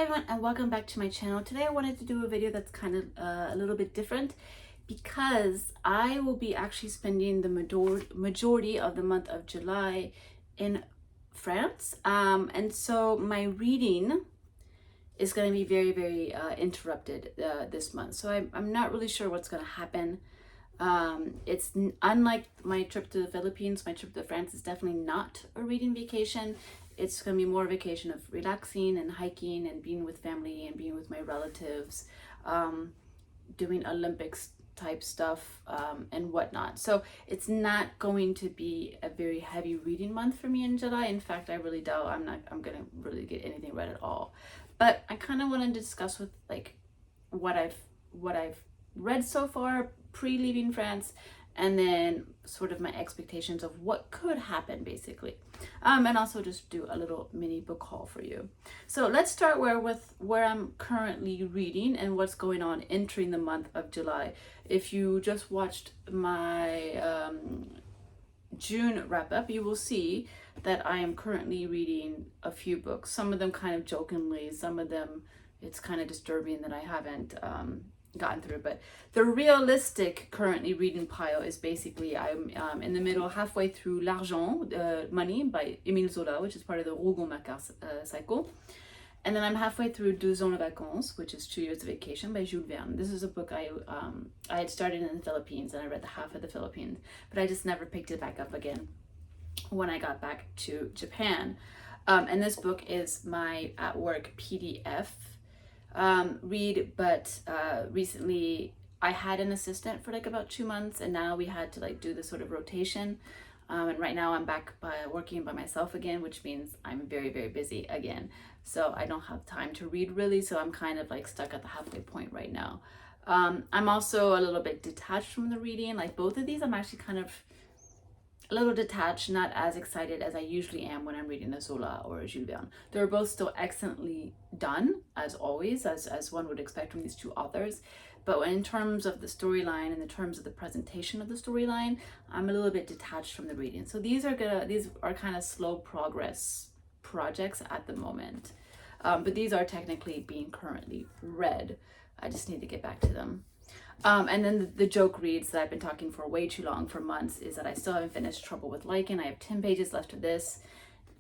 everyone, and welcome back to my channel. Today I wanted to do a video that's kind of a little bit different because I will be actually spending the majority of the month of July in France, and so my reading is going to be very interrupted this month. So I'm not really sure what's going to happen. It's unlike my trip to the Philippines. My trip to France is definitely not a reading vacation. It's going to be more a vacation of relaxing and hiking and being with family and being with my relatives, doing Olympics type stuff and whatnot. So it's not going to be a very heavy reading month for me in July. In fact, I really doubt I'm going to really get anything read at all. But I kind of wanted to discuss with like what I've read so far pre-leaving France, and then sort of my expectations of what could happen basically, and also just do a little mini book haul for you. So let's start with where I'm currently reading and what's going on entering the month of July. If you just watched my June wrap up, you will see that I am currently reading a few books, some of them kind of jokingly, some of them it's kind of disturbing that I haven't gotten through. But the realistic currently reading pile is basically I'm in the middle, halfway through L'Argent, Money by Émile Zola, which is part of the Rougon-Macquart cycle, and then I'm halfway through 2 ans de vacances, which is 2 years of vacation by Jules Verne. This is a book I had started in the Philippines, and I read the half of the Philippines, but I just never picked it back up again when I got back to Japan. And this book is my at work PDF read, but recently I had an assistant for like about 2 months, and now we had to like do this sort of rotation, and right now I'm back working by myself again, which means I'm very busy again, so I don't have time to read really, so I'm kind of like stuck at the halfway point right now. I'm also a little bit detached from the reading. Like both of these I'm actually kind of a little detached, not as excited as I usually am when I'm reading a Zola or a Jules Verne. They're both still excellently done, as always, as one would expect from these two authors. But in terms of the storyline and in terms of the presentation of the storyline, I'm a little bit detached from the reading. So these are kind of slow progress projects at the moment. But these are technically being currently read. I just need to get back to them. And then the joke reads that I've been talking for way too long, for months, is that I still haven't finished Trouble with Lichen. I have 10 pages left of this.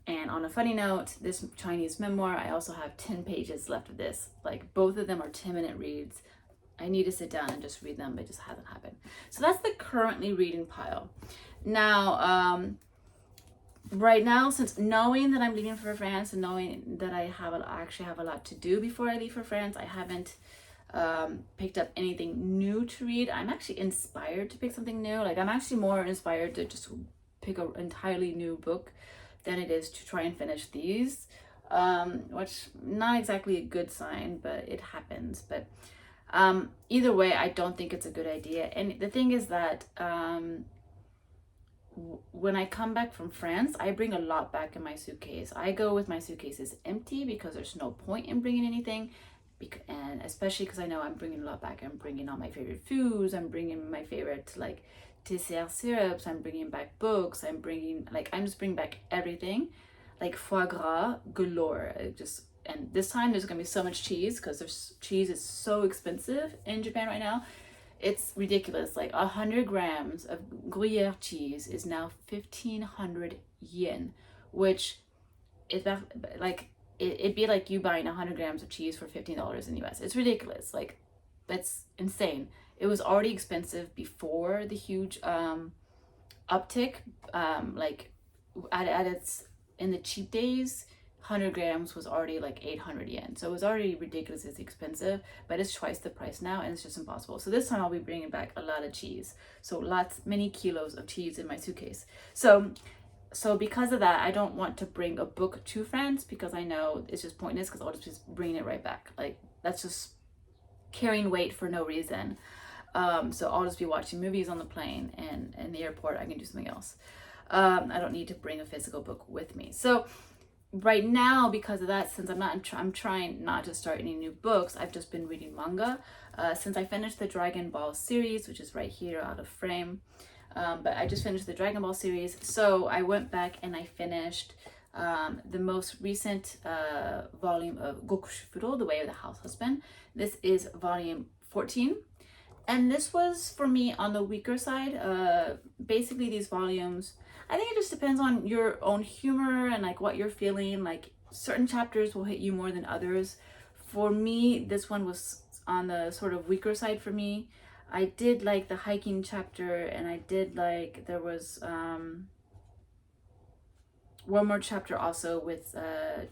And on a funny note, this Chinese memoir, I also have 10 pages left of this. Like both of them are 10-minute reads. I need to sit down and just read them, but it just hasn't happened. So that's the currently reading pile. Now, right now, since knowing that I'm leaving for France and knowing that I actually have a lot to do before I leave for France, I haven't picked up anything new to read. I'm actually inspired to pick something new. Like I'm actually more inspired to just pick an entirely new book than it is to try and finish these, which not exactly a good sign, but it happens. But either way, I don't think it's a good idea. And the thing is that when I come back from France, I bring a lot back in my suitcase. I go with my suitcases empty because there's no point in bringing anything. And especially because I know I'm bringing a lot back. I'm bringing all my favorite foods. I'm bringing my favorite like dessert syrups. I'm bringing back books. I'm just bringing back everything, like foie gras galore. And this time there's gonna be so much cheese because cheese is so expensive in Japan right now. It's ridiculous. Like 100 grams of Gruyere cheese is now 1,500 yen, which is like. It'd be like you buying 100 grams of cheese for $15 in the US. It's ridiculous. Like, that's insane. It was already expensive before the huge uptick. Like at its in the cheap days, 100 grams was already like 800 yen. So it was already ridiculously expensive, but it's twice the price now, and it's just impossible. So this time I'll be bringing back a lot of cheese. So many kilos of cheese in my suitcase. So because of that, I don't want to bring a book to France because I know it's just pointless because I'll just bring it right back. Like that's just carrying weight for no reason. So I'll just be watching movies on the plane, and in the airport I can do something else. I don't need to bring a physical book with me. So right now, because of that, since I'm trying not to start any new books, I've just been reading manga. Since I finished the Dragon Ball series, which is right here out of frame. But I just finished the Dragon Ball series, so I went back and I finished the most recent volume of Gokushu Fudo, The Way of the Househusband. This is volume 14. And this was, for me, on the weaker side. Basically, these volumes, I think it just depends on your own humor and like what you're feeling. Like certain chapters will hit you more than others. For me, this one was on the sort of weaker side for me. I did like the hiking chapter, and I did like, there was one more chapter also with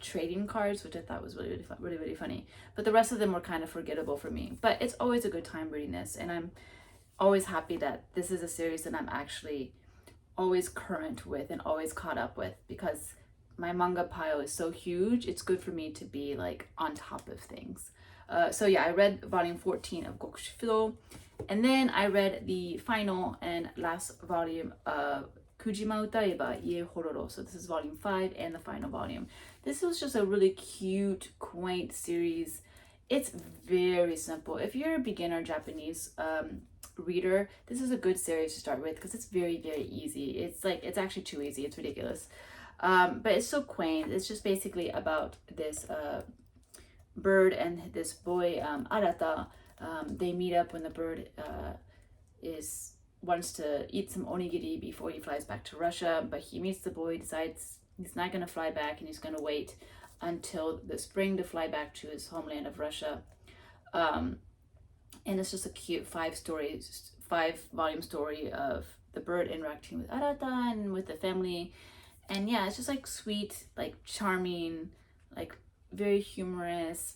trading cards, which I thought was really funny. But the rest of them were kind of forgettable for me. But it's always a good time reading this, and I'm always happy that this is a series that I'm actually always current with and always caught up with, because my manga pile is so huge. It's good for me to be like on top of things. So yeah, I read volume 14 of Gokushu Fudo, and then I read the final and last volume of Jima歌えば家ほろろ. So this is volume 5 and the final volume. This was just a really cute, quaint series. It's very simple. If you're a beginner Japanese reader, this is a good series to start with because it's very easy. It's actually too easy. It's ridiculous. But it's so quaint. It's just basically about this bird and this boy, Arata. They meet up when the bird wants to eat some onigiri before he flies back to Russia, but he meets the boy, decides he's not going to fly back, and he's going to wait until the spring to fly back to his homeland of Russia. And it's just a cute 5-volume story of the bird interacting with Arata and with the family. And yeah, it's just like sweet, like charming, like very humorous,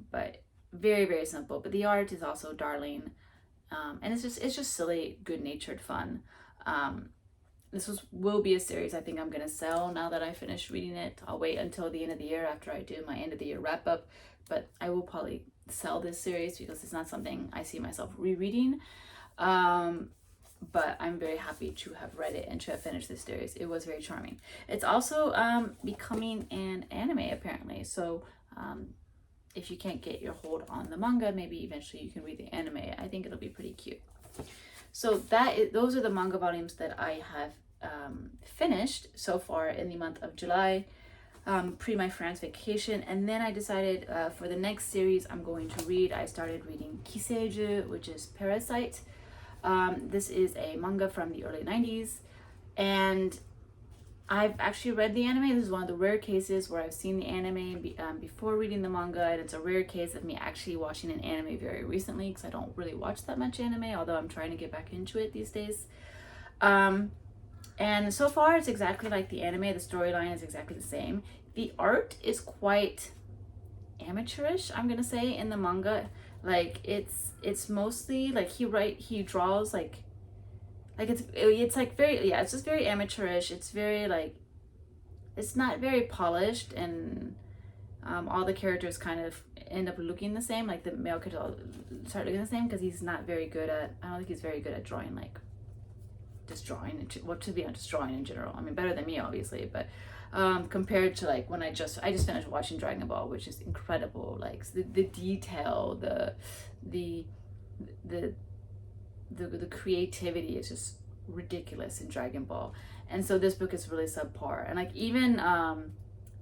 but very simple. But the art is also darling. And it's just silly, good-natured fun. This will be a series I think I'm gonna sell now that I finished reading it. I'll wait until the end of the year after I do my end of the year wrap up, but I will probably sell this series because it's not something I see myself rereading. But I'm very happy to have read it and to have finished this series. It was very charming. It's also becoming an anime apparently, so if you can't get your hold on the manga, maybe eventually you can read the anime. I think it'll be pretty cute. So those are the manga volumes that I have finished so far in the month of July, pre my France vacation. And then I decided for the next series I'm going to read, I started reading Kiseiju, which is Parasyte. This is a manga from the early 90s, and I've actually read the anime. This is one of the rare cases where I've seen the anime before reading the manga, and it's a rare case of me actually watching an anime very recently because I don't really watch that much anime, although I'm trying to get back into it these days. And so far it's exactly like the anime. The storyline is exactly the same. The art is quite amateurish, I'm gonna say, in the manga. Like it's mostly like he draws like it's like very, yeah, it's just very amateurish. It's very like, it's not very polished, and all the characters kind of end up looking the same. Like the male characters all start looking the same because he's not very good at, I don't think he's very good at drawing, like just drawing, well, to be honest, just drawing in general. I mean, better than me obviously, but compared to like when I just finished watching Dragon Ball, which is incredible. Like the detail, the creativity is just ridiculous in Dragon Ball. And so this book is really subpar. And like even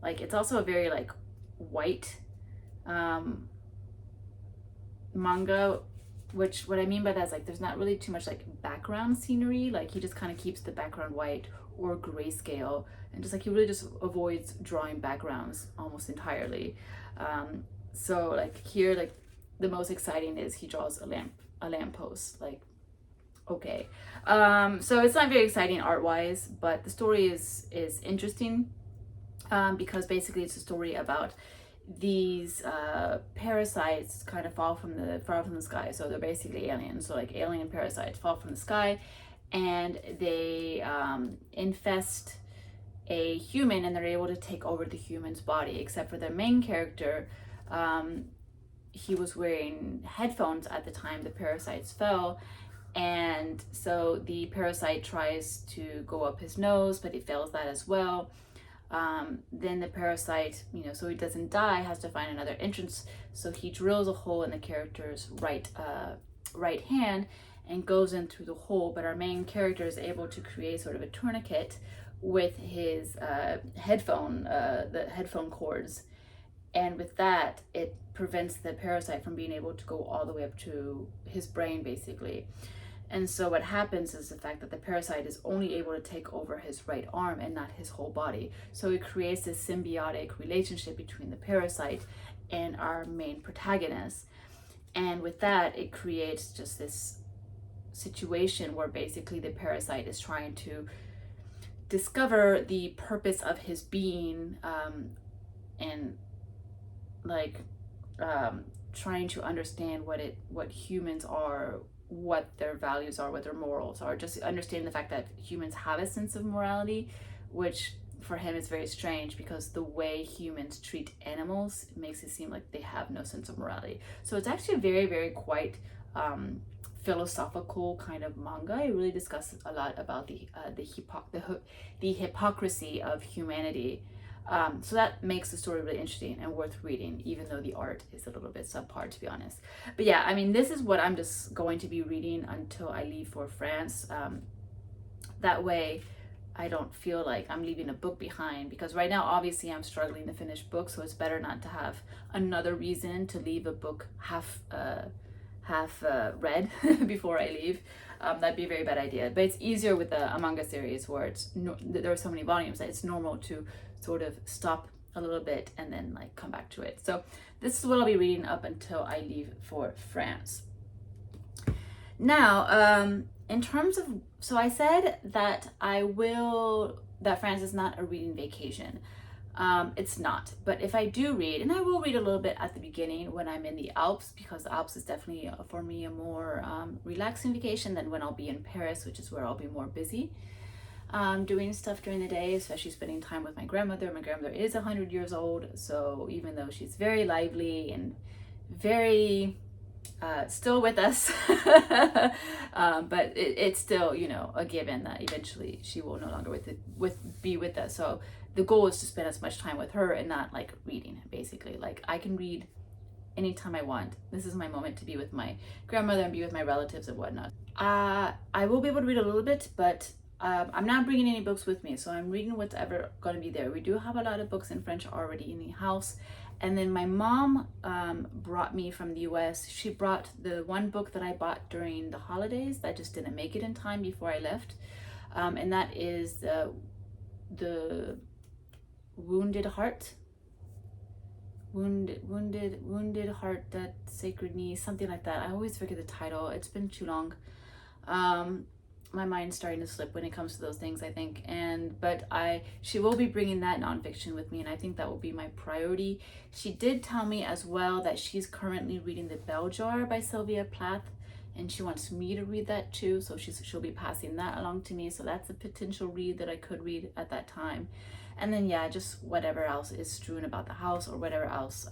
like it's also a very like white manga, which what I mean by that is like there's not really too much like background scenery. Like he just kind of keeps the background white or grayscale, and just like he really just avoids drawing backgrounds almost entirely. So like here, like the most exciting is he draws a lamppost. Like, okay. So it's not very exciting art-wise, but the story is interesting because basically it's a story about these parasites kind of fall from the sky. So they're basically aliens. So like alien parasites fall from the sky, and they infest a human, and they're able to take over the human's body, except for their main character. He was wearing headphones at the time the parasites fell, and so the parasite tries to go up his nose, but he fails that as well. Then the parasite, you know, so he doesn't die, has to find another entrance. So he drills a hole in the character's right hand and goes in through the hole. But our main character is able to create sort of a tourniquet with his the headphone cords. And with that, it prevents the parasite from being able to go all the way up to his brain, basically. And so what happens is the fact that the parasite is only able to take over his right arm and not his whole body. So it creates this symbiotic relationship between the parasite and our main protagonist. And with that, it creates just this situation where basically the parasite is trying to discover the purpose of his being, and like trying to understand what humans are, what their values are, what their morals are, just understanding the fact that humans have a sense of morality, which for him is very strange because the way humans treat animals makes it seem like they have no sense of morality. So it's actually very, very quite philosophical kind of manga. It really discusses a lot about the hypocrisy of humanity. So that makes the story really interesting and worth reading, even though the art is a little bit subpar, to be honest. But yeah, I mean, this is what I'm just going to be reading until I leave for France. That way I don't feel like I'm leaving a book behind, because right now obviously I'm struggling to finish books, so it's better not to have another reason to leave a book half read before I leave. That'd be a very bad idea. But it's easier with a manga series where there are so many volumes that it's normal to sort of stop a little bit and then like come back to it. So this is what I'll be reading up until I leave for France. Now, in terms of, so I said that that France is not a reading vacation. It's not, but if I do read, and I will read a little bit at the beginning when I'm in the Alps, because the Alps is definitely for me a more relaxing vacation than when I'll be in Paris, which is where I'll be more busy, doing stuff during the day, especially spending time with my grandmother. My grandmother is 100 years old, so even though she's very lively and very still with us, but it's still, you know, a given that eventually she will no longer be with us. So the goal is to spend as much time with her and not like reading, basically. Like I can read anytime I want. This is my moment to be with my grandmother and be with my relatives and whatnot. I will be able to read a little bit, but I'm not bringing any books with me, so I'm reading what's ever going to be there. We do have a lot of books in French already in the house. And then my mom brought me from the US. She brought the one book that I bought during the holidays that just didn't make it in time before I left. And that is the Wounded Heart, that Sacred Knee, something like that. I always forget the title. It's been too long. My mind's starting to slip when it comes to those things, I think. But she will be bringing that nonfiction with me, and I think that will be my priority. She did tell me as well that she's currently reading The Bell Jar by Sylvia Plath, and she wants me to read that too, so she'll be passing that along to me. So that's a potential read that I could read at that time. And then yeah, just whatever else is strewn about the house, or whatever else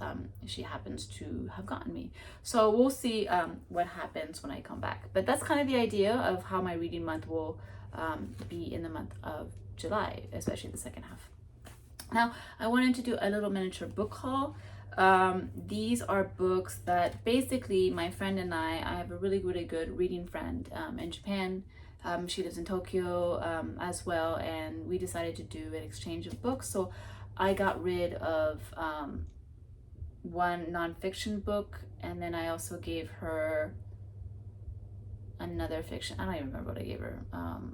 she happens to have gotten me. So we'll see what happens when I come back. But that's kind of the idea of how my reading month will be in the month of July, especially the second half. Now, I wanted to do a little miniature book haul. These are books that basically my friend and I have a really good reading friend in Japan. She lives in Tokyo as well, and we decided to do an exchange of books. So I got rid of one nonfiction book, and then I also gave her another fiction. I don't even remember what I gave her.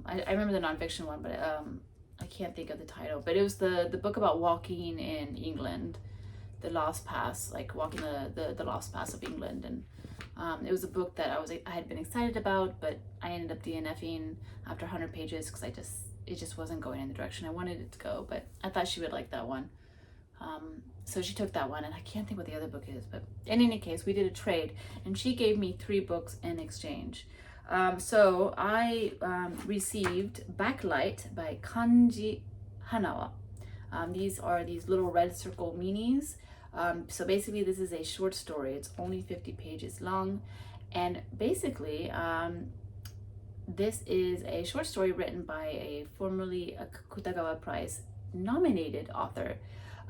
I remember the nonfiction one, but I can't think of the title. But it was the book about walking in England, the Lost Pass, like walking the Lost Pass of England. And it was a book that I had been excited about, but I ended up DNFing after 100 pages because it just wasn't going in the direction I wanted it to go. But I thought she would like that one, so she took that one, and I can't think what the other book is. But in any case, we did a trade, and she gave me 3 books in exchange. So I received Backlight by Kanji Hanawa. These are these little red circle minis. So basically this is a short story. It's only 50 pages long, and basically this is a short story written by a formerly Kutagawa Prize nominated author,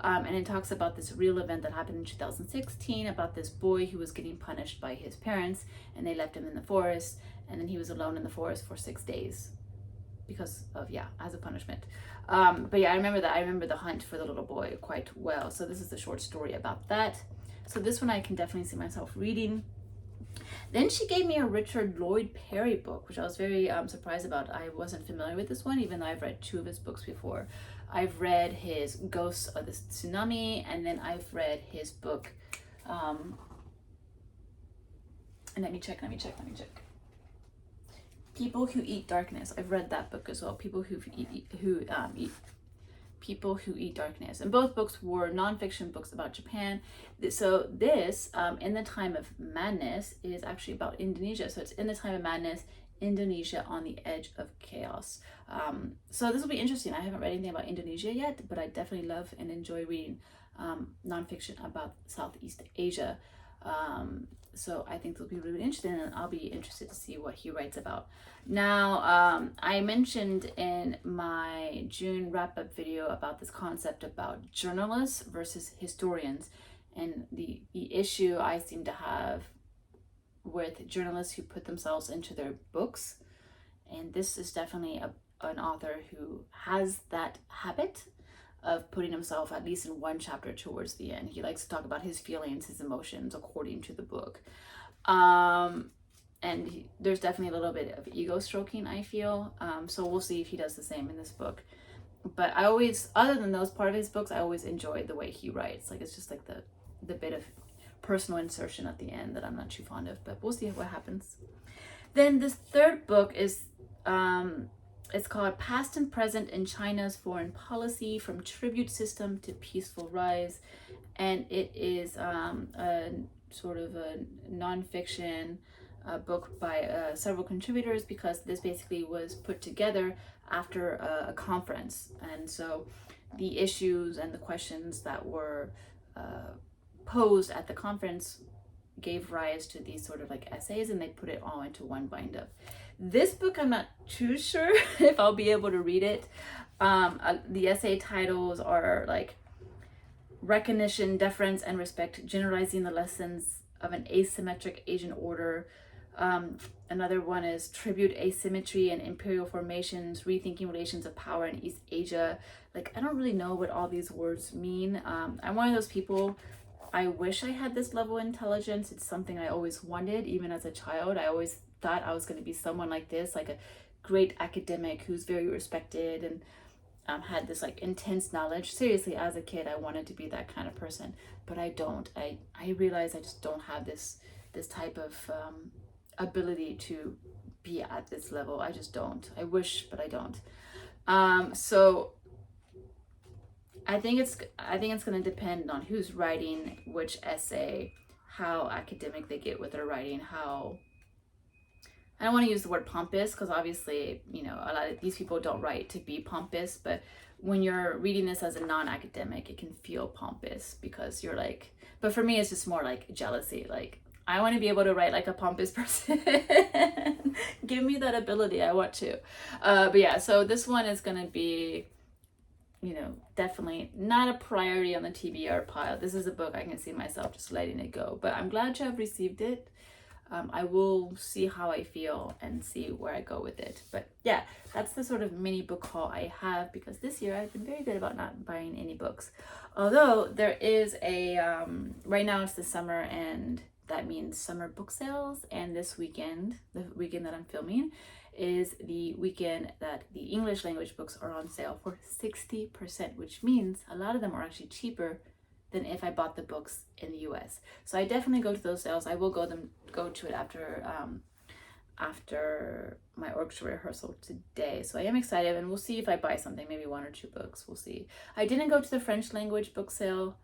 and it talks about this real event that happened in 2016 about this boy who was getting punished by his parents, and they left him in the forest, and then he was alone in the forest for 6 days because of, as a punishment. But yeah, I remember that. I remember The Hunt for the Little Boy quite well. So this is a short story about that. So this one I can definitely see myself reading. Then she gave me a Richard Lloyd Parry book, which I was very surprised about. I wasn't familiar with this one, even though I've read 2 of his books before. I've read his Ghosts of the Tsunami, and then I've read his book, and let me check. People Who Eat Darkness. I've read that book as well. People Who Eat Darkness. And both books were nonfiction books about Japan. So this, In the Time of Madness, is actually about Indonesia. So it's In the Time of Madness, Indonesia on the Edge of Chaos. So this will be interesting. I haven't read anything about Indonesia yet, but I definitely love and enjoy reading nonfiction about Southeast Asia. So I think they'll be really interesting, and I'll be interested to see what he writes about. Now, I mentioned in my June wrap-up video about this concept about journalists versus historians, and the issue I seem to have with journalists who put themselves into their books. And this is definitely an author who has that habit of putting himself at least in one chapter towards the end. He likes to talk about his feelings, his emotions according to the book. There's definitely a little bit of ego stroking, I feel. So we'll see if he does the same in this book. But I always, other than those part of his books, I always enjoy the way he writes. Like, it's just like the bit of personal insertion at the end that I'm not too fond of, but we'll see what happens. Then this third book is, it's called Past and Present in China's Foreign Policy, From Tribute System to Peaceful Rise. And it is a sort of a nonfiction book by several contributors, because this basically was put together after a conference. And so the issues and the questions that were posed at the conference gave rise to these sort of like essays, and they put it all into one bind-up. This book, I'm not too sure if I'll be able to read it. The essay titles are like Recognition, Deference, and Respect, Generalizing the Lessons of an Asymmetric Asian Order. Another one is Tribute, Asymmetry, and Imperial Formations, Rethinking Relations of Power in East Asia. Like, I don't really know what all these words mean. I'm one of those people, I wish I had this level of intelligence. It's something I always wanted, even as a child. I always thought I was going to be someone like this, like a great academic who's very respected and had this like intense knowledge. Seriously, as a kid, I wanted to be that kind of person, but I don't. I realize I just don't have this type of ability to be at this level. I just don't. I wish, but I don't. So I think it's going to depend on who's writing which essay, how academic they get with their writing, how, I don't want to use the word pompous, because obviously, you know, a lot of these people don't write to be pompous, but when you're reading this as a non-academic, it can feel pompous because you're like, but for me, it's just more like jealousy. Like, I want to be able to write like a pompous person. Give me that ability. I want to. But yeah, so this one is going to be, you know, definitely not a priority on the TBR pile. This is a book I can see myself just letting it go, but I'm glad to have received it. I will see how I feel and see where I go with it. But yeah, that's the sort of mini book haul I have, because this year I've been very good about not buying any books. Although there is a, right now it's the summer, and that means summer book sales. And this weekend, the weekend that I'm filming, is the weekend that the English language books are on sale for 60%, which means a lot of them are actually cheaper than if I bought the books in the US. So I definitely go to those sales. I will go to it after my orchestra rehearsal today. So I am excited, and we'll see if I buy something, maybe 1 or 2 books. We'll see. I didn't go to the French language book sale.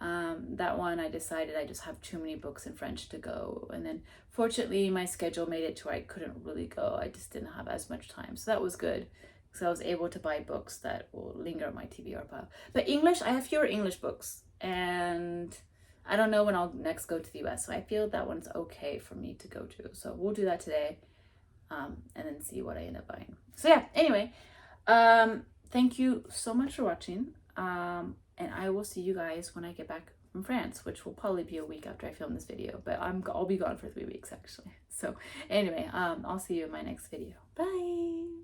That one, I decided I just have too many books in French to go. And then fortunately my schedule made it to where I couldn't really go. I just didn't have as much time. So that was good, because I was able to buy books that will linger on my TBR pile. But English, I have fewer English books, and I don't know when I'll next go to the US. So I feel that one's okay for me to go to. So we'll do that today, and then see what I end up buying. So yeah, anyway, thank you so much for watching. And I will see you guys when I get back from France, which will probably be a week after I film this video, but I'll be gone for 3 weeks actually. So anyway, I'll see you in my next video. Bye.